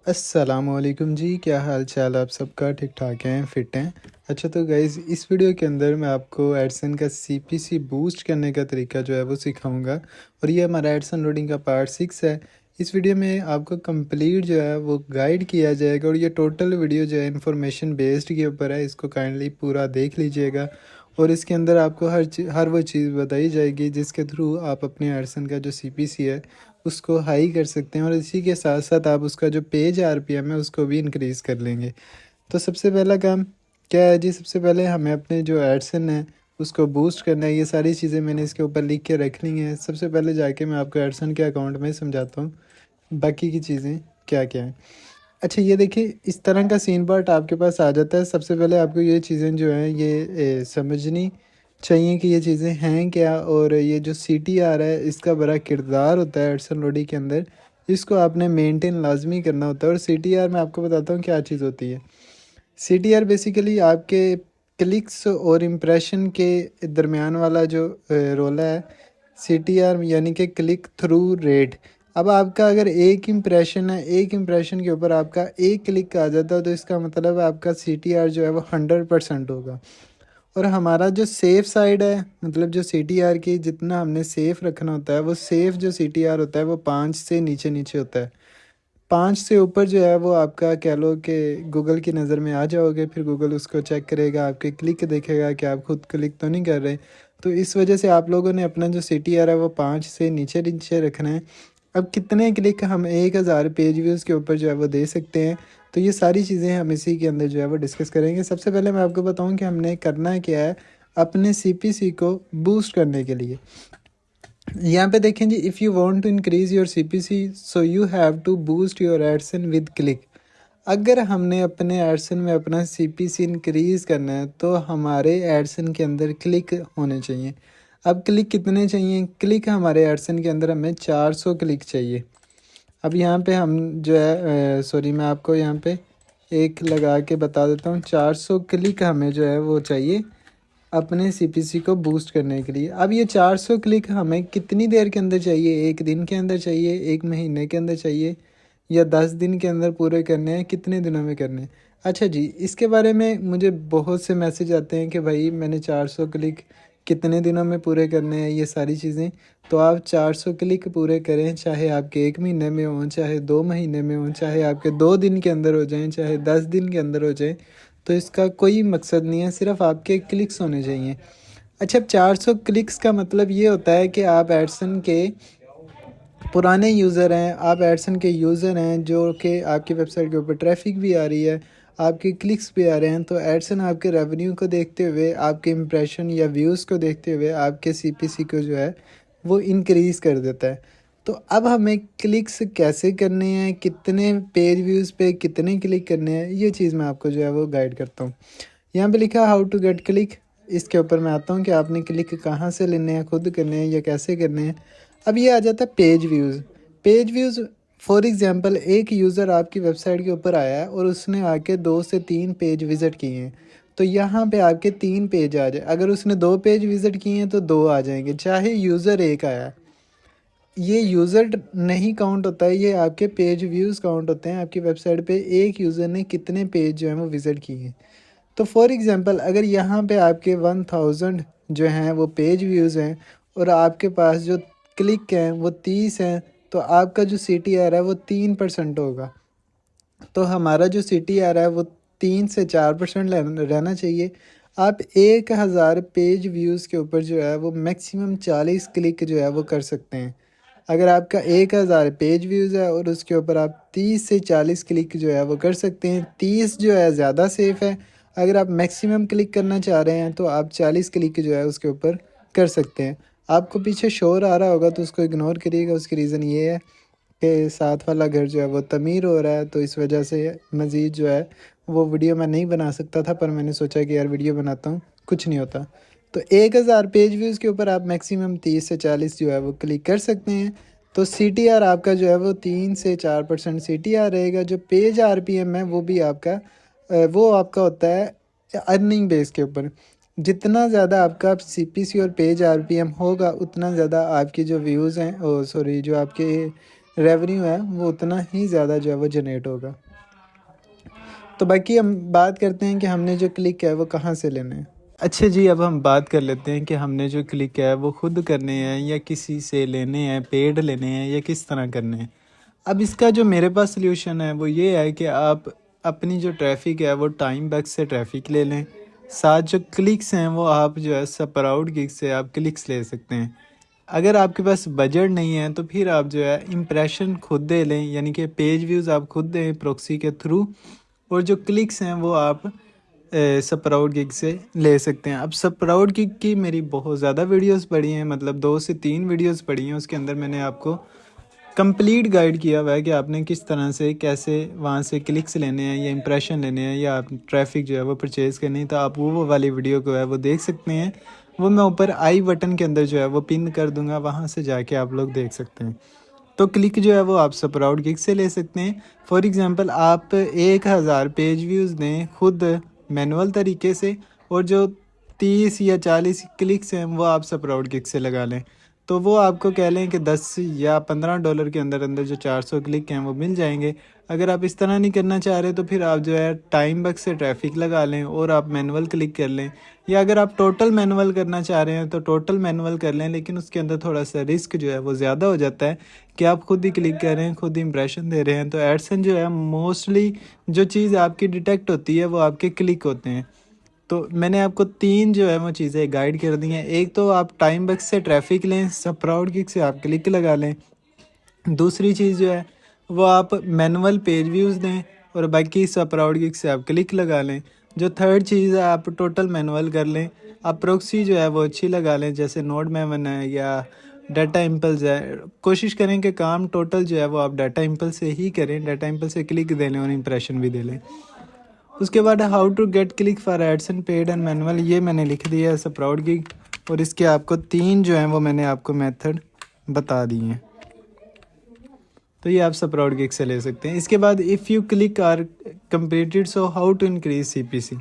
अस्सलामुअलैकुम जी, क्या हाल चाल आप सबका? ठीक ठाक हैं, फिट हैं? अच्छा, तो गाइज़ इस वीडियो के अंदर मैं आपको एडसन का सीपीसी बूस्ट करने का तरीका जो है वो सिखाऊंगा। और ये हमारा एडसन लोडिंग का पार्ट 6 है। इस वीडियो में आपको कंप्लीट जो है वो गाइड किया जाएगा और ये टोटल वीडियो जो है इंफॉर्मेशन बेस्ड के ऊपर है। इसको काइंडली पूरा देख लीजिएगा और इसके अंदर आपको हर वो चीज़ बताई जाएगी जिसके थ्रू आप अपने एडसन का जो सीपीसी है उसको हाई कर सकते हैं और इसी के साथ साथ आप उसका जो पेज आरपीएम है उसको भी इंक्रीज़ कर लेंगे। तो सबसे पहला काम क्या है जी? सबसे पहले हमें अपने जो एडसन है उसको बूस्ट करना है। ये सारी चीज़ें मैंने इसके ऊपर लिख के रख ली हैं। सबसे पहले जाके मैं आपको एडसन के अकाउंट में समझाता हूँ बाकी की चीज़ें क्या क्या हैं। अच्छा, ये देखिए, इस तरह का सीन पार्ट आपके पास आ जाता है। सबसे पहले आपको ये चीज़ें जो हैं ये समझनी चाहिए कि ये चीज़ें हैं क्या, और ये जो सीटीआर है इसका बड़ा किरदार होता है एडसन लोडी के अंदर। इसको आपने मेंटेन लाजमी करना होता है। और सीटीआर मैं आपको बताता हूँ क्या चीज़ होती है। सीटीआर बेसिकली आपके क्लिक्स और इम्प्रेशन के दरमियान वाला जो रोला है। सीटीआर यानी कि क्लिक थ्रू रेट। अब आपका अगर एक इम्प्रेशन है, एक इम्प्रेशन के ऊपर आपका एक क्लिक आ जाता है तो इसका मतलब है आपका सीटीआर जो है वो 100% होगा। और हमारा जो सेफ़ साइड है, मतलब जो सीटीआर की जितना हमने सेफ़ रखना होता है, वो सेफ़ जो सीटीआर होता है वो 5 से नीचे नीचे होता है। 5 से ऊपर जो है वो आपका कह लो कि गूगल की नज़र में आ जाओगे, फिर गूगल उसको चेक करेगा, आपके क्लिक देखेगा कि आप खुद क्लिक तो नहीं कर रहे। तो इस वजह से आप लोगों ने अपना जो सीटीआर है वो 5 से नीचे नीचे रखना है। अब कितने क्लिक हम 1000 पेज व्यूज़ के ऊपर जो है वो दे सकते हैं, तो ये सारी चीज़ें हम इसी के अंदर जो है वो डिस्कस करेंगे। सबसे पहले मैं आपको बताऊं कि हमने करना क्या है अपने सीपीसी को बूस्ट करने के लिए। यहाँ पे देखें जी, if you want to increase your CPC so you have to boost your AdSense with click. अगर हमने अपने एडसन में अपना सीपीसी इंक्रीज़ करना है तो हमारे एडसन के अंदर क्लिक होने चाहिए। अब क्लिक कितने चाहिए? क्लिक हमारे एडसन के अंदर हमें 400 क्लिक चाहिए। अब यहाँ पे हम जो है सॉरी, मैं आपको यहाँ पे एक लगा के बता देता हूँ। 400 क्लिक हमें जो है वो चाहिए अपने सीपीसी को बूस्ट करने के लिए। अब ये 400 क्लिक हमें कितनी देर के अंदर चाहिए? एक दिन के अंदर चाहिए, एक महीने के अंदर चाहिए, या 10 दिन के अंदर पूरे करने हैं, कितने दिनों में करने हैं? अच्छा जी, इसके बारे में मुझे बहुत से मैसेज आते हैं कि भाई मैंने 400 क्लिक कितने दिनों में पूरे करने हैं, ये सारी चीज़ें। तो आप 400 क्लिक पूरे करें, चाहे आपके 1 महीने में हों, चाहे 2 महीने में हों, चाहे आपके 2 दिन के अंदर हो जाएं, चाहे 10 दिन के अंदर हो जाएं। तो इसका कोई मकसद नहीं है, सिर्फ आपके क्लिक्स होने चाहिए। अच्छा, अब 400 क्लिक्स का मतलब ये होता है कि आप एडसन के पुराने यूज़र हैं, आप एडसन के यूज़र हैं जो कि आपकी वेबसाइट के ऊपर ट्रैफिक भी आ रही है, आपके क्लिक्स भी आ रहे हैं। तो एडसन आपके रेवेन्यू को देखते हुए, आपके इंप्रेशन या व्यूज़ को देखते हुए आपके सीपीसी को जो है वो इंक्रीज़ कर देता है। तो अब हमें क्लिक्स कैसे करने हैं, कितने पेज व्यूज़ पे कितने क्लिक करने हैं, ये चीज़ मैं आपको जो है वो गाइड करता हूँ। यहाँ पे लिखा है हाउ टू गेट क्लिक। इसके ऊपर मैं आता हूँ कि आपने क्लिक कहाँ से लेने हैं, खुद करने हैं या कैसे करने हैं। अब ये आ जाता है page views. Page views for example, एक यूज़र आपकी वेबसाइट के ऊपर आया है और उसने आके 2 से 3 पेज विज़िट किए हैं, तो यहाँ पे आपके 3 पेज आ जाए। अगर उसने 2 पेज विज़िट किए हैं तो 2 आ जाएंगे, चाहे यूज़र एक आया है। ये यूज़र नहीं काउंट होता है, ये आपके पेज व्यूज़ काउंट होते हैं। आपकी वेबसाइट पे एक यूज़र ने कितने पेज जो हैं वो विज़िट किए हैं। तो फॉर एग्ज़ाम्पल, अगर यहाँ पे आपके 1000 जो हैं वो पेज व्यूज़ हैं और आपके पास जो क्लिक हैं वो 30 हैं, तो आपका जो सीटीआर है वो 3% होगा। तो हमारा जो सीटीआर है वो 3 से 4% रहना चाहिए। आप 1000 पेज व्यूज़ के ऊपर जो है वो मैक्सिमम 40 क्लिक जो है वो कर सकते हैं। अगर आपका 1000 पेज व्यूज़ है और उसके ऊपर आप 30 से 40 क्लिक जो है वो कर सकते हैं। 30 जो है ज़्यादा सेफ़ है। अगर आप मैक्सिमम क्लिक करना चाह रहे हैं तो आप 40 क्लिक जो है उसके ऊपर कर सकते हैं। आपको पीछे शोर आ रहा होगा तो उसको इग्नोर करिएगा। उसकी रीज़न ये है के साथ वाला घर जो है वो तमीर हो रहा है, तो इस वजह से मज़ीद जो है वो वीडियो मैं नहीं बना सकता था, पर मैंने सोचा कि यार वीडियो बनाता हूँ, कुछ नहीं होता। तो 1000 पेज व्यूज़ के ऊपर आप मैक्सिमम 30 से 40 जो है वो क्लिक कर सकते हैं। तो सीटीआर आपका जो है वो 3 से 4% सीटीआर रहेगा। जो पेज आरपीएम है वो भी आपका वो आपका होता है अर्निंग बेस के ऊपर। जितना ज़्यादा आपका सीपीसी और पेज आरपीएम होगा उतना ज़्यादा आपकी जो व्यूज़ हैं, ओ सॉरी, जो आपके रेवेन्यू है वो उतना ही ज़्यादा जो है वो जनरेट होगा। तो बाकी हम बात करते हैं कि हमने जो क्लिक है वो कहाँ से लेने हैं। अच्छा जी, अब हम बात कर लेते हैं कि हमने जो क्लिक है वो खुद करने हैं या किसी से लेने हैं, पेड लेने हैं या किस तरह करने हैं। अब इसका जो मेरे पास सल्यूशन है वो ये है कि आप अपनी जो ट्रैफिक है वो टाइम बक्स से ट्रैफिक ले लें, साथ जो क्लिक्स हैं वो आप जो है स्प्राउट गिग से आप क्लिक्स ले सकते हैं। अगर आपके पास बजट नहीं है तो फिर आप जो है इम्प्रेशन खुद दे लें, यानी कि पेज व्यूज़ आप खुद दें प्रॉक्सी के थ्रू, और जो क्लिक्स हैं वो आप स्प्राउट गिग से ले सकते हैं। अब स्प्राउट गिग की मेरी बहुत ज़्यादा वीडियोस पड़ी हैं, मतलब 2 से 3 वीडियोस पड़ी हैं, उसके अंदर मैंने आपको कंप्लीट गाइड किया हुआ है कि आपने किस तरह से कैसे वहाँ से क्लिक्स लेने हैं या इंप्रेशन लेने हैं या आप ट्रैफिक जो है वो परचेज़ करनी है। तो आप वो वाली वीडियो को है वो देख सकते हैं, वो मैं ऊपर आई बटन के अंदर जो है वो पिन कर दूंगा, वहाँ से जाके आप लोग देख सकते हैं। तो क्लिक जो है वो आप स्प्राउट गिग से ले सकते हैं। फॉर एग्ज़ाम्पल आप 1000 पेज व्यूज़ दें खुद मैनुअल तरीके से, और जो 30 या 40 क्लिक्स हैं वो आप स्प्राउट गिग से लगा लें, तो वो आपको कह लें कि 10 या $15 के अंदर अंदर जो 400 क्लिक हैं वो मिल जाएंगे। अगर आप इस तरह नहीं करना चाह रहे तो फिर आप जो है टाइम बक्स से ट्रैफिक लगा लें और आप मैनुअल क्लिक कर लें, या अगर आप टोटल मैनुअल करना चाह रहे हैं तो टोटल मैनुअल कर लें, लेकिन उसके अंदर थोड़ा सा रिस्क जो है वो ज़्यादा हो जाता है कि आप खुद ही क्लिक कर रहे हैं, खुद ही इंप्रेशन दे रहे हैं। तो एडसन जो है मोस्टली जो चीज़ आपकी डिटेक्ट होती है वो आपके क्लिक होते हैं। तो मैंने आपको 3 जो है वो चीज़ें गाइड कर दी हैं। एक तो आप टाइम बक्स से ट्रैफिक लें, स्प्राउट गिग से आप क्लिक लगा लें। दूसरी चीज़ जो है वो आप मैनुअल पेज व्यूज़ दें और बाकी स्प्राउट गिग से आप क्लिक लगा लें। जो थर्ड चीज़ है आप टोटल मैनुअल कर लें, आप प्रॉक्सी जो है वो अच्छी लगा लें, जैसे नोड मेवन है या डाटा इम्पल्स है। कोशिश करें कि काम टोटल जो है वो आप डाटा इम्पल्स से ही करें, डाटा इम्पल्स से क्लिक दे लें और इंप्रेशन भी दे लें। उसके बाद how to get click for AdSense paid and manual, ये मैंने लिख दिया है स्प्राउट गिग, और इसके आपको 3 जो हैं वो मैंने आपको मेथड बता दिए हैं। तो ये आप स्प्राउट गिग से ले सकते हैं। इसके बाद if you click are completed so how to increase CPC.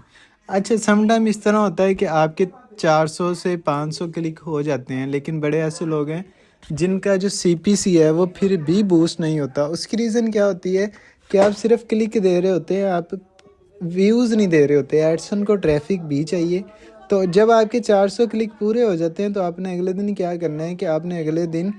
अच्छा, समटाइम इस तरह होता है कि आपके 400 से 500 क्लिक हो जाते हैं, लेकिन बड़े ऐसे लोग हैं जिनका जो सीपीसी है वो फिर भी बूस्ट नहीं होता। उसकी रीज़न क्या होती है कि आप सिर्फ क्लिक दे रहे होते हैं, आप व्यूज़ नहीं दे रहे होते। एडसन को ट्रैफिक भी चाहिए। तो जब आपके 400 क्लिक पूरे हो जाते हैं तो आपने अगले दिन क्या करना है कि आपने अगले दिन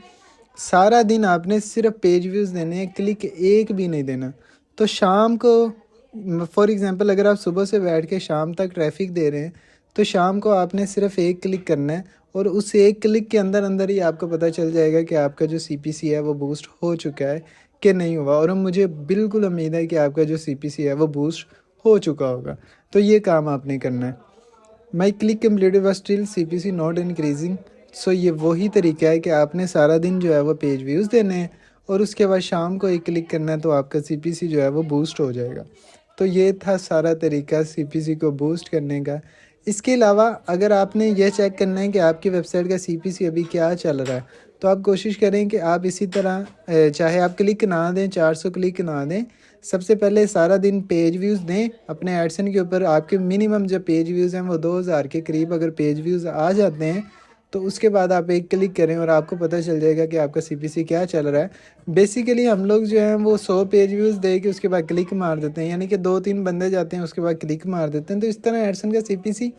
सारा दिन आपने सिर्फ पेज व्यूज़ देने हैं, क्लिक एक भी नहीं देना। तो शाम को फॉर एग्ज़ाम्पल अगर आप सुबह से बैठ के शाम तक ट्रैफिक दे रहे हैं तो शाम को आपने सिर्फ एक क्लिक करना है, और उस एक क्लिक के अंदर अंदर ही आपको पता चल जाएगा कि आपका जो सीपीसी है वो बूस्ट हो चुका है कि नहीं हुआ। और मुझे बिल्कुल उम्मीद है कि आपका जो सीपीसी है वो बूस्ट हो चुका होगा। तो ये काम आपने करना है। My click completed but still CPC not increasing. So ये वही तरीका है कि आपने सारा दिन जो है वो पेज व्यूज़ देने हैं और उसके बाद शाम को एक क्लिक करना है तो आपका सीपीसी जो है वो बूस्ट हो जाएगा। तो ये था सारा तरीका सीपीसी को बूस्ट करने का। इसके अलावा अगर आपने ये चेक करना है कि आपकी वेबसाइट का सीपीसी अभी क्या चल रहा है, तो आप कोशिश करें कि आप इसी तरह चाहे आप क्लिक ना दें, 400 क्लिक ना दें, सबसे पहले सारा दिन पेज व्यूज़ दें अपने एडसन के ऊपर। आपके मिनिमम जो पेज व्यूज़ हैं वो 2000 के करीब अगर पेज व्यूज़ आ जाते हैं तो उसके बाद आप एक क्लिक करें और आपको पता चल जाएगा कि आपका सीपीसी क्या चल रहा है। बेसिकली हम लोग जो हैं वो 100 पेज व्यूज़ दे के उसके बाद क्लिक मार देते हैं, यानी कि 2-3 बंदे जाते हैं उसके बाद क्लिक मार देते हैं। तो इस तरह एडसन का सीपीसी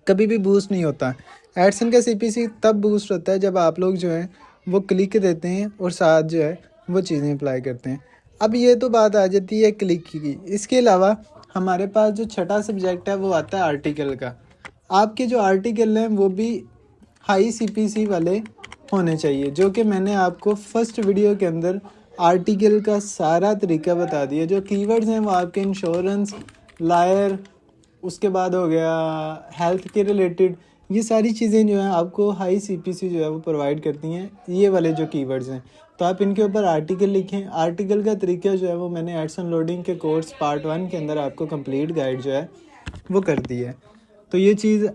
कभी भी बूस्ट नहीं होता। एडसन का सीपीसी तब बूस्ट होता है जब आप लोग जो हैं वो क्लिक देते हैं और साथ जो है वो चीज़ें अप्लाई करते हैं। अब ये तो बात आ जाती है क्लिक की। इसके अलावा हमारे पास जो छठा सब्जेक्ट है वो आता है आर्टिकल का। आपके जो आर्टिकल हैं वो भी हाई सीपीसी वाले होने चाहिए, जो कि मैंने आपको फर्स्ट वीडियो के अंदर आर्टिकल का सारा तरीका बता दिया। जो कीवर्ड्स हैं वो आपके इंश्योरेंस, लायर, उसके बाद हो गया हेल्थ के रिलेटेड, ये सारी चीज़ें जो हैं आपको हाई सीपीसी जो है वो प्रोवाइड करती हैं, ये वाले जो कीवर्ड्स हैं। तो आप इनके ऊपर आर्टिकल लिखें। आर्टिकल का तरीका जो है वो मैंने एडसन लोडिंग के कोर्स पार्ट 1 के अंदर आपको कंप्लीट गाइड जो है वो कर दी है। तो ये चीज़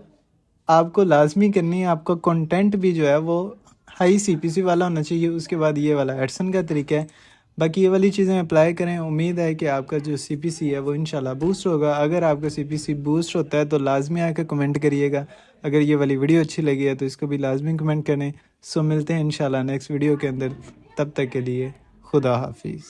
आपको लाजमी करनी है। आपका कंटेंट भी जो है वो हाई सीपीसी वाला होना चाहिए। उसके बाद ये वाला एडसन का तरीका है। बाकी ये वाली चीज़ें अप्लाई करें। उम्मीद है कि आपका जो सीपीसी है वो इंशाल्लाह बूस्ट होगा। अगर आपका सीपीसी बूस्ट होता है तो लाजमी आकर कमेंट करिएगा। अगर ये वाली वीडियो अच्छी लगी है तो इसको भी लाजमी कमेंट करें। सो मिलते हैं इंशाल्लाह नेक्स्ट वीडियो के अंदर। तब तक के लिए खुदा हाफिज़।